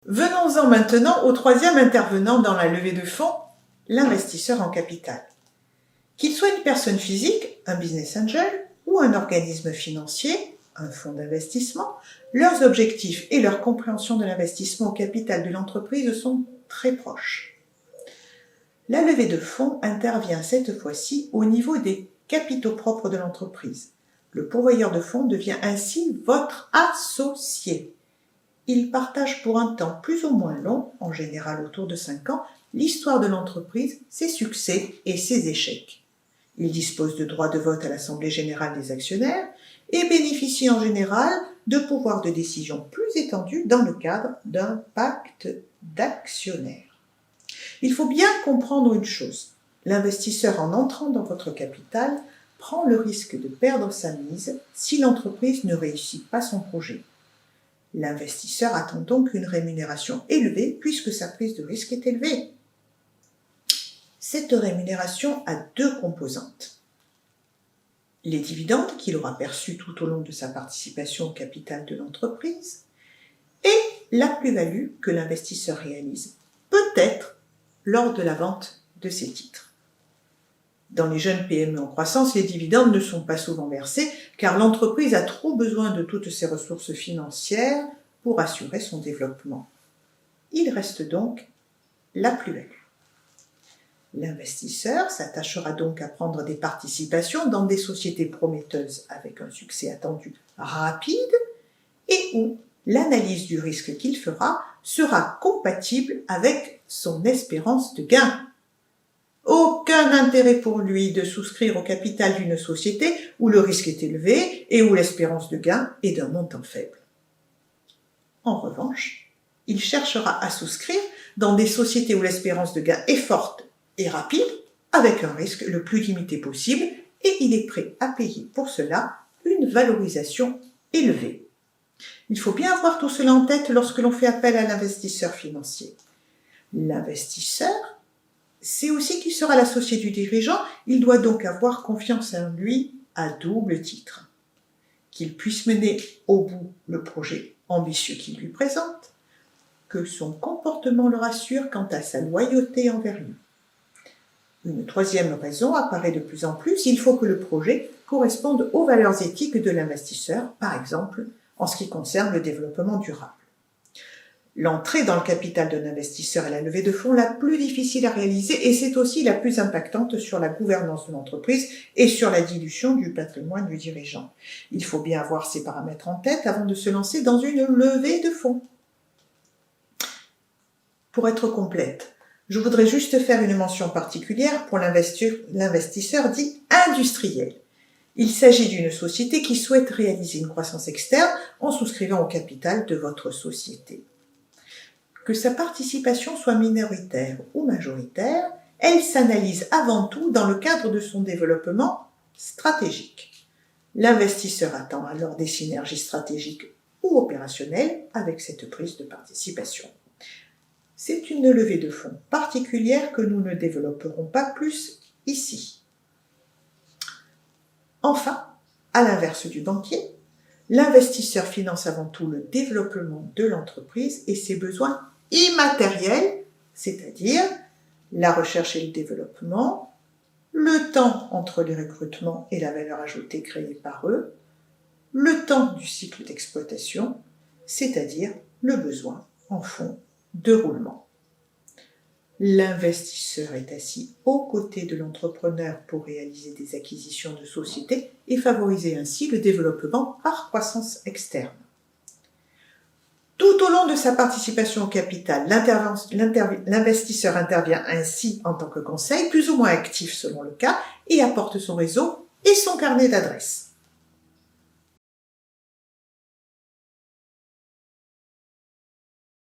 Venons-en maintenant au troisième intervenant dans la levée de fonds, l'investisseur en capital. Qu'il soit une personne physique, un business angel, ou un organisme financier, un fonds d'investissement, leurs objectifs et leur compréhension de l'investissement au capital de l'entreprise sont très proches. La levée de fonds intervient cette fois-ci au niveau des capitaux propres de l'entreprise. Le pourvoyeur de fonds devient ainsi votre associé. Il partage pour un temps plus ou moins long, en général autour de 5 ans, l'histoire de l'entreprise, ses succès et ses échecs. Il dispose de droits de vote à l'Assemblée générale des actionnaires et bénéficie en général de pouvoirs de décision plus étendus dans le cadre d'un pacte d'actionnaires. Il faut bien comprendre une chose, l'investisseur en entrant dans votre capital prend le risque de perdre sa mise si l'entreprise ne réussit pas son projet. L'investisseur attend donc une rémunération élevée puisque sa prise de risque est élevée. Cette rémunération a 2 composantes. Les dividendes qu'il aura perçus tout au long de sa participation au capital de l'entreprise et la plus-value que l'investisseur réalise, peut-être lors de la vente de ses titres. Dans les jeunes PME en croissance, les dividendes ne sont pas souvent versés car l'entreprise a trop besoin de toutes ses ressources financières pour assurer son développement. Il reste donc la plus-value. L'investisseur s'attachera donc à prendre des participations dans des sociétés prometteuses avec un succès attendu rapide et où l'analyse du risque qu'il fera sera compatible avec son espérance de gain. Aucun intérêt pour lui de souscrire au capital d'une société où le risque est élevé et où l'espérance de gain est d'un montant faible. En revanche, il cherchera à souscrire dans des sociétés où l'espérance de gain est forte et rapide, avec un risque le plus limité possible, et il est prêt à payer pour cela une valorisation élevée. Il faut bien avoir tout cela en tête lorsque l'on fait appel à l'investisseur financier. L'investisseur, c'est aussi qui sera l'associé du dirigeant, il doit donc avoir confiance en lui à double titre. Qu'il puisse mener au bout le projet ambitieux qu'il lui présente, que son comportement le rassure quant à sa loyauté envers lui. Une troisième raison apparaît de plus en plus, il faut que le projet corresponde aux valeurs éthiques de l'investisseur, par exemple en ce qui concerne le développement durable. L'entrée dans le capital d'un investisseur est la levée de fonds la plus difficile à réaliser et c'est aussi la plus impactante sur la gouvernance de l'entreprise et sur la dilution du patrimoine du dirigeant. Il faut bien avoir ces paramètres en tête avant de se lancer dans une levée de fonds. Pour être complète, je voudrais juste faire une mention particulière pour l'investisseur dit industriel. Il s'agit d'une société qui souhaite réaliser une croissance externe en souscrivant au capital de votre société. Que sa participation soit minoritaire ou majoritaire, elle s'analyse avant tout dans le cadre de son développement stratégique. L'investisseur attend alors des synergies stratégiques ou opérationnelles avec cette prise de participation. C'est une levée de fonds particulière que nous ne développerons pas plus ici. Enfin, à l'inverse du banquier, l'investisseur finance avant tout le développement de l'entreprise et ses besoins immatériels, c'est-à-dire la recherche et le développement, le temps entre les recrutements et la valeur ajoutée créée par eux, le temps du cycle d'exploitation, c'est-à-dire le besoin en fonds de roulement. L'investisseur est assis aux côtés de l'entrepreneur pour réaliser des acquisitions de sociétés et favoriser ainsi le développement par croissance externe. Tout au long de sa participation au capital, l'investisseur intervient ainsi en tant que conseil, plus ou moins actif selon le cas, et apporte son réseau et son carnet d'adresses.